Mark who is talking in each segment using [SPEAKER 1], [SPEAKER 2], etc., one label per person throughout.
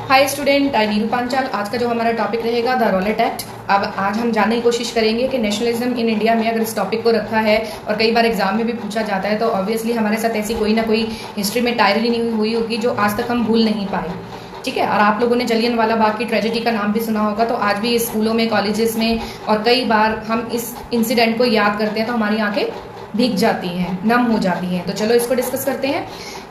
[SPEAKER 1] Hi student, आई नीरू पांचाल। आज का जो हमारा टॉपिक रहेगा द रॉलेट एक्ट। अब आज हम जानने की कोशिश करेंगे कि नेशनलिज्म इन इंडिया में अगर इस टॉपिक को रखा है और कई बार एग्जाम में भी पूछा जाता है तो ऑब्वियसली हमारे साथ ऐसी कोई ना कोई हिस्ट्री में टायरली नहीं हुई होगी जो आज तक हम भूल नहीं पाए। ठीक है, और आप लोगों ने जलियनवाला बाग की ट्रेजेडी का नाम भी सुना होगा, तो आज भी स्कूलों में, कॉलेजेस में और कई बार हम इस इंसिडेंट को याद करते हैं तो हमारी आंखें भीग जाती हैं, नम हो जाती हैं। तो चलो इसको डिस्कस करते हैं।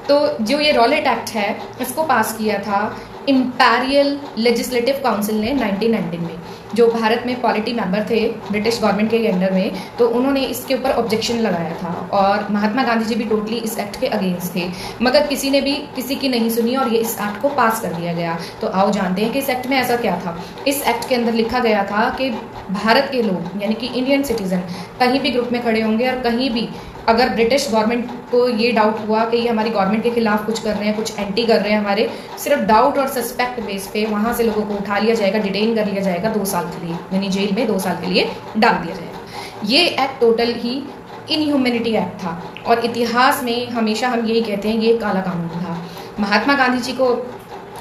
[SPEAKER 1] तो जो ये रॉलेट एक्ट है, इसको पास किया था इंपीरियल लेजिस्लेटिव काउंसिल ने 1919 में। जो भारत में पॉलिटी मेंबर थे ब्रिटिश गवर्नमेंट के अंडर में, तो उन्होंने इसके ऊपर ऑब्जेक्शन लगाया था और महात्मा गांधी जी भी टोटली इस एक्ट के अगेंस्ट थे, मगर किसी ने भी किसी की नहीं सुनी और ये इस एक्ट को पास कर दिया गया। तो आओ जानते हैं कि इस एक्ट में ऐसा क्या था। इस एक्ट के अंदर लिखा गया था कि भारत के लोग यानी कि इंडियन सिटीजन कहीं भी ग्रुप में खड़े होंगे और कहीं भी अगर ब्रिटिश गवर्नमेंट को ये डाउट हुआ कि ये हमारी गवर्नमेंट के खिलाफ कुछ कर रहे हैं, कुछ एंटी कर रहे हैं, हमारे सिर्फ डाउट और सस्पेक्ट बेस पे वहाँ से लोगों को उठा लिया जाएगा, डिटेन कर लिया जाएगा 2 साल के लिए, यानी जेल में 2 साल के लिए डाल दिया जाएगा। ये एक्ट टोटल ही इनह्यूमैनिटी एक्ट था और इतिहास में हमेशा हम यही कहते हैं ये काला कानून था। महात्मा गांधी जी को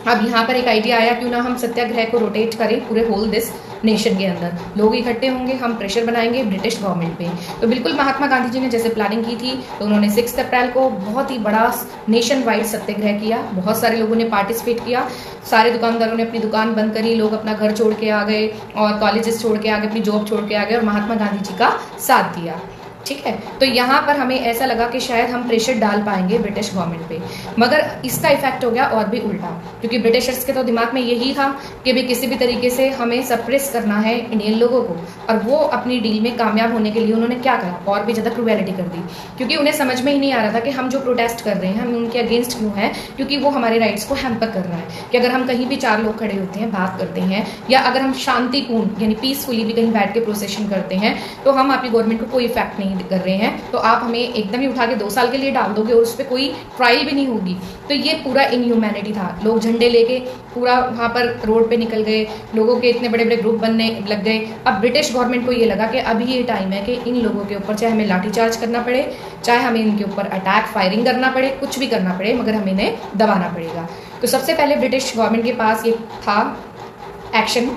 [SPEAKER 1] अब यहाँ पर एक आइडिया आया, क्यों ना हम सत्याग्रह को रोटेट करें पूरे होल दिस नेशन के अंदर। लोग इकट्ठे होंगे, हम प्रेशर बनाएंगे ब्रिटिश गवर्नमेंट पे। तो बिल्कुल महात्मा गांधी जी ने जैसे प्लानिंग की थी, तो उन्होंने 6 अप्रैल को बहुत ही बड़ा नेशन वाइड सत्याग्रह किया। बहुत सारे लोगों ने पार्टिसिपेट किया। सारे दुकानदारों ने अपनी दुकान बंद करी, लोग अपना घर छोड़ के आ गए और कॉलेजेस छोड़ के आ गए, अपनी जॉब छोड़ के आ गए और महात्मा गांधी जी का साथ दिया। ठीक है, तो यहाँ पर हमें ऐसा लगा कि शायद हम प्रेशर डाल पाएंगे ब्रिटिश गवर्नमेंट पे, मगर इसका इफेक्ट हो गया और भी उल्टा, क्योंकि ब्रिटिशर्स के तो दिमाग में यही था कि भी किसी भी तरीके से हमें सप्रेस करना है इंडियन लोगों को। और वो अपनी डील में कामयाब होने के लिए उन्होंने क्या करा, और भी ज़्यादा क्रूएलिटी कर दी, क्योंकि उन्हें समझ में ही नहीं आ रहा था कि हम जो प्रोटेस्ट कर रहे हैं हम उनके अगेंस्ट क्यों हैं, क्योंकि वो हमारे राइट्स को हैम्पर कर रहा है। कि अगर हम कहीं भी 4 लोग खड़े होते हैं, बात करते हैं, या अगर हम शांतिपूर्ण यानी पीसफुली भी कहीं बैठ के प्रोसेशन करते हैं, तो हम आपकी गवर्नमेंट को कोई इफेक्ट नहीं कर रहे हैं, तो आप हमें एकदम ही उठा के 2 साल के लिए डाल दोगे और उस पर कोई ट्रायल भी नहीं होगी। तो ये पूरा इनह्यूमैनिटी था। लोग झंडे लेके पूरा वहाँ पर रोड पे निकल गए, लोगों के इतने बड़े बड़े ग्रुप बनने लग गए। अब ब्रिटिश गवर्नमेंट को ये लगा कि अभी ये टाइम है कि इन लोगों के ऊपर चाहे हमें लाठीचार्ज करना पड़े, चाहे हमें इनके ऊपर अटैक फायरिंग करना पड़े, कुछ भी करना पड़े, मगर हमें इन्हें दबाना पड़ेगा। तो सबसे पहले ब्रिटिश गवर्नमेंट के पास ये था एक्शन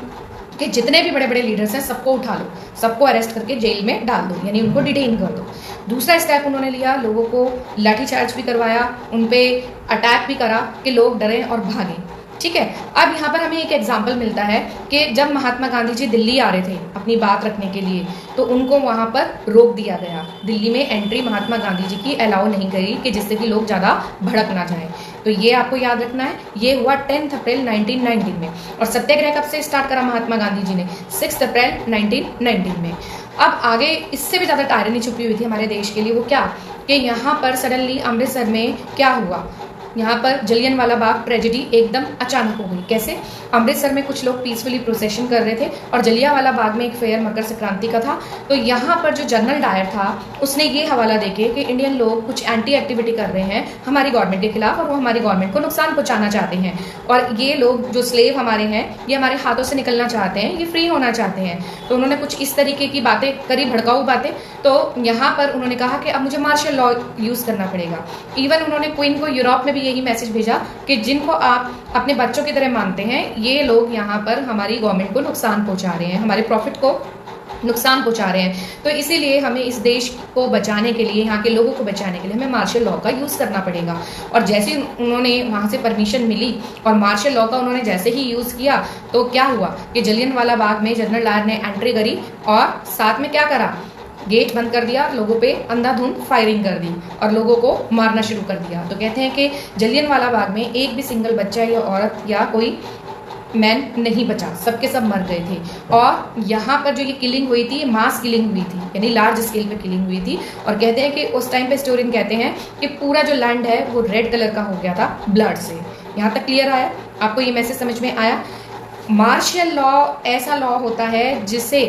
[SPEAKER 1] कि जितने भी बड़े बड़े लीडर्स हैं सबको उठा लो, सबको अरेस्ट करके जेल में डाल दो, यानी उनको डिटेन कर दो। दूसरा स्टेप उन्होंने लिया, लोगों को लाठीचार्ज भी करवाया, उन पे अटैक भी करा कि लोग डरें और भागें। ठीक है, अब यहाँ पर हमें एक एग्जाम्पल मिलता है कि जब महात्मा गांधी जी दिल्ली आ रहे थे अपनी बात रखने के लिए, तो उनको वहाँ पर रोक दिया गया। दिल्ली में एंट्री महात्मा गांधी जी की अलाउ नहीं करी कि जिससे कि लोग ज़्यादा भड़क ना जाएं। तो ये आपको याद रखना है। ये हुआ 10 अप्रैल 1919 में। और सत्याग्रह कब से स्टार्ट करा महात्मा गांधी जी ने? 6 अप्रैल 1919 में। अब आगे इससे भी ज़्यादा टायरनी छुपी हुई थी हमारे देश के लिए। वो क्या कि यहाँ पर सडनली अमृतसर में क्या हुआ, यहाँ पर जलियनवाला बाग ट्रेजेडी एकदम अचानक हो गई। कैसे? अमृतसर में कुछ लोग पीसफुली प्रोसेशन कर रहे थे और जलियांवाला बाग में एक फेयर मकर संक्रांति का था। तो यहाँ पर जो जनरल डायर था उसने ये हवाला देके कि इंडियन लोग कुछ एंटी एक्टिविटी कर रहे हैं हमारी गवर्नमेंट के खिलाफ और वो हमारी गवर्नमेंट को नुकसान पहुंचाना चाहते हैं, और ये लोग जो स्लेव हमारे हैं ये हमारे हाथों से निकलना चाहते हैं, ये फ्री होना चाहते हैं। तो उन्होंने कुछ इस तरीके की बातें करी, भड़काऊ बातें। तो यहाँ पर उन्होंने कहा कि अब मुझे मार्शल लॉ यूज़ करना पड़ेगा। इवन उन्होंने क्वीन को यूरोप में भी यही मैसेज भेजा कि जिनको आप अपने बच्चों की तरह मानते हैं, ये लोग यहाँ पर हमारी गवर्नमेंट को नुकसान पहुंचा रहे हैं, हमारे प्रॉफिट को नुकसान पहुंचा रहे हैं। तो इसीलिए हमें इस देश को बचाने के लिए, यहाँ के लोगों को बचाने के लिए हमें मार्शल लॉ का यूज़ करना पड़ेगा। और जैसे उन्होंने वहाँ से परमिशन मिली और मार्शल लॉ का उन्होंने जैसे ही यूज़ किया, तो क्या हुआ कि जलियनवाला बाग में जनरल डायर ने एंट्री करी और साथ में क्या करा, गेट बंद कर दिया, लोगों पे अंधाधुंध फायरिंग कर दी और लोगों को मारना शुरू कर दिया। तो कहते हैं कि जलियनवाला बाग में एक भी सिंगल बच्चा या औरत या कोई मैन नहीं बचा, सबके सब मर गए थे। और यहाँ पर जो ये किलिंग हुई थी, मास किलिंग हुई थी, यानी लार्ज स्केल पे किलिंग हुई थी। और कहते हैं कि उस टाइम पे हिस्टोरियन कहते हैं कि पूरा जो लैंड है वो रेड कलर का हो गया था ब्लड से। यहाँ तक क्लियर आया? आपको ये मैसेज समझ में आया? मार्शल लॉ ऐसा लॉ होता है जिसे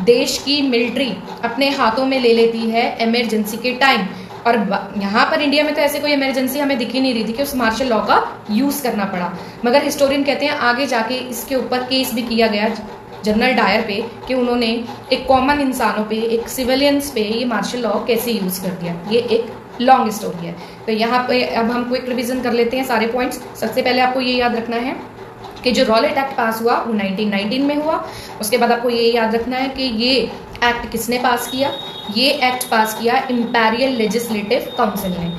[SPEAKER 1] देश की मिलिट्री अपने हाथों में ले लेती है इमरजेंसी के टाइम। और यहाँ पर इंडिया में तो ऐसे कोई इमरजेंसी हमें दिख ही नहीं रही थी कि उस मार्शल लॉ का यूज़ करना पड़ा। मगर हिस्टोरियन कहते हैं आगे जाके इसके ऊपर केस भी किया गया जनरल डायर पे कि उन्होंने एक कॉमन इंसानों पे, एक सिविलियंस पे ये मार्शल लॉ कैसे यूज़ कर दिया। ये एक लॉन्ग स्टोरी है। तो यहाँ पे अब हम क्विक रिवीजन कर लेते हैं सारे पॉइंट्स। सबसे पहले आपको ये याद रखना है कि जो रॉलेट एक्ट पास हुआ वो 1919 में हुआ। उसके बाद आपको ये याद रखना है कि ये एक्ट किसने पास किया, ये एक्ट पास किया इंपीरियल लेजिस्लेटिव काउंसिल ने।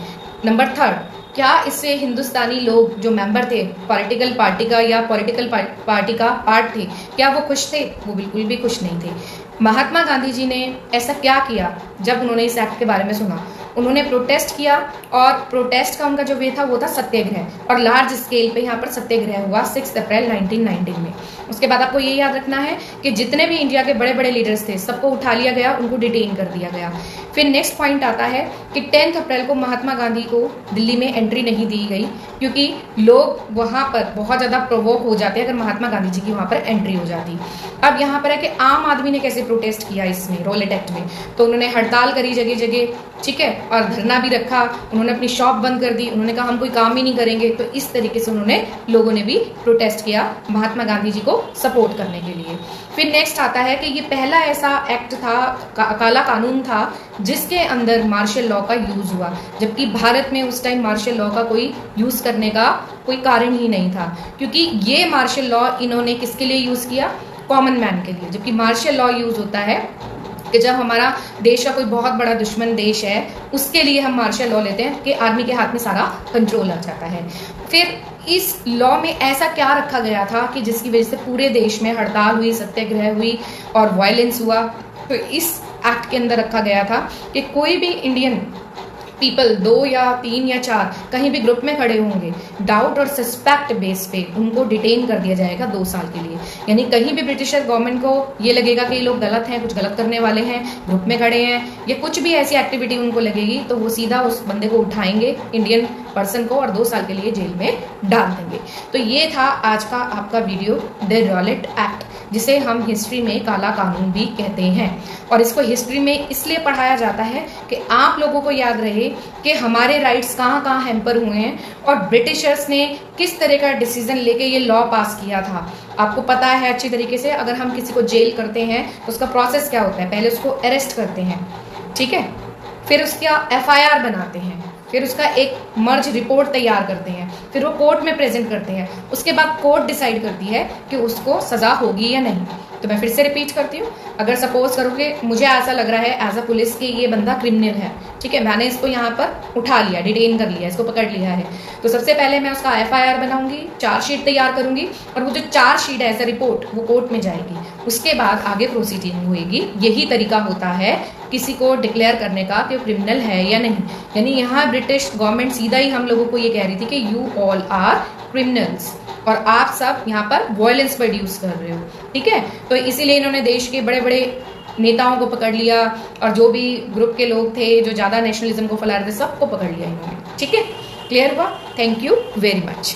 [SPEAKER 1] नंबर 3, क्या इससे हिंदुस्तानी लोग जो मेंबर थे पॉलिटिकल पार्टी का या पॉलिटिकल पार्टी का पार्ट थे, क्या वो खुश थे? वो बिल्कुल भी खुश नहीं थे। महात्मा गांधी जी ने ऐसा क्या किया जब उन्होंने इस एक्ट के बारे में सुना? उन्होंने प्रोटेस्ट किया और प्रोटेस्ट का उनका जो वे था वो था सत्याग्रह, और लार्ज स्केल पे यहाँ पर सत्याग्रह हुआ 6 अप्रैल 1919 में। उसके बाद आपको ये याद रखना है कि जितने भी इंडिया के बड़े बड़े लीडर्स थे सबको उठा लिया गया, उनको डिटेन कर दिया गया। फिर नेक्स्ट पॉइंट आता है कि 10 अप्रैल को महात्मा गांधी को दिल्ली में एंट्री नहीं दी गई, क्योंकि लोग वहाँ पर बहुत ज़्यादा प्रोवोक हो जाते अगर महात्मा गांधी जी की वहाँ पर एंट्री हो जाती। अब यहाँ पर है कि आम आदमी ने कैसे प्रोटेस्ट किया इसमें रॉलेट एक्ट में, तो उन्होंने हड़ताल करी जगह जगह, ठीक है, और धरना भी रखा, उन्होंने अपनी शॉप बंद कर दी, उन्होंने कहा हम कोई काम ही नहीं करेंगे। तो इस तरीके से उन्होंने लोगों ने भी प्रोटेस्ट किया महात्मा गांधी जी को सपोर्ट करने के लिए। फिर नेक्स्ट आता है कि ये पहला ऐसा एक्ट था, काला कानून था, जिसके अंदर मार्शल लॉ का यूज हुआ, जबकि भारत में उस टाइम मार्शल लॉ का कोई यूज करने का कोई कारण ही नहीं था, क्योंकि ये मार्शल लॉ इन्होंने किसके लिए यूज किया? कॉमन मैन के लिए। जबकि मार्शल लॉ यूज होता है कि जब हमारा देश का कोई बहुत बड़ा दुश्मन देश है उसके लिए हम मार्शल लॉ लेते हैं कि आदमी के हाथ में सारा कंट्रोल आ जाता है। फिर इस लॉ में ऐसा क्या रखा गया था कि जिसकी वजह से पूरे देश में हड़ताल हुई, सत्याग्रह हुई और वायलेंस हुआ? तो इस एक्ट के अंदर रखा गया था कि कोई भी इंडियन पीपल 2 या 3 या 4 कहीं भी ग्रुप में खड़े होंगे, डाउट और सस्पेक्ट बेस पे उनको डिटेन कर दिया जाएगा 2 साल के लिए। यानी कहीं भी ब्रिटिशर गवर्नमेंट को ये लगेगा कि ये लोग गलत हैं, कुछ गलत करने वाले हैं, ग्रुप में खड़े हैं, या कुछ भी ऐसी एक्टिविटी उनको लगेगी, तो वो सीधा उस बंदे को उठाएंगे, इंडियन पर्सन को, और 2 साल के लिए जेल में डाल देंगे। तो ये था आज का आपका वीडियो, द रॉलेट एक्ट, जिसे हम हिस्ट्री में काला कानून भी कहते हैं। और इसको हिस्ट्री में इसलिए पढ़ाया जाता है कि आप लोगों को याद रहे कि हमारे राइट्स कहाँ कहाँ हैम्पर हुए हैं और ब्रिटिशर्स ने किस तरह का डिसीजन लेके ये लॉ पास किया था। आपको पता है अच्छी तरीके से, अगर हम किसी को जेल करते हैं तो उसका प्रोसेस क्या होता है? पहले उसको अरेस्ट करते हैं, ठीक है, फिर उसका FIR बनाते हैं, फिर उसका एक मर्ज रिपोर्ट तैयार करते हैं, फिर वो कोर्ट में प्रेजेंट करते हैं, उसके बाद कोर्ट डिसाइड करती है कि उसको सजा होगी या नहीं। तो मैं फिर से रिपीट करती हूँ, अगर सपोज करोगे मुझे ऐसा लग रहा है एज अ पुलिस कि ये बंदा क्रिमिनल है, ठीक है, मैंने इसको यहाँ पर उठा लिया, डिटेन कर लिया, इसको पकड़ लिया है, तो सबसे पहले मैं उसका FIR बनाऊंगी, चार्जशीट तैयार करूंगी, और वो जो चार्जशीट है एज अ रिपोर्ट वो कोर्ट में जाएगी, उसके बाद आगे प्रोसीडिंग होगी। यही तरीका होता है किसी को डिक्लेयर करने का कि वो क्रिमिनल है या नहीं। यानी यहाँ ब्रिटिश गवर्नमेंट सीधा ही हम लोगों को ये कह रही थी कि यू ऑल आर क्रिमिनल्स, और आप सब यहाँ पर वायलेंस प्रोड्यूस कर रहे हो, ठीक है। तो इसीलिए इन्होंने देश के बड़े बड़े नेताओं को पकड़ लिया, और जो भी ग्रुप के लोग थे जो ज़्यादा नेशनलिज्म को फैला रहे थे सबको पकड़ लिया इन्होंने, ठीक है। क्लियर हुआ? Thank you very much.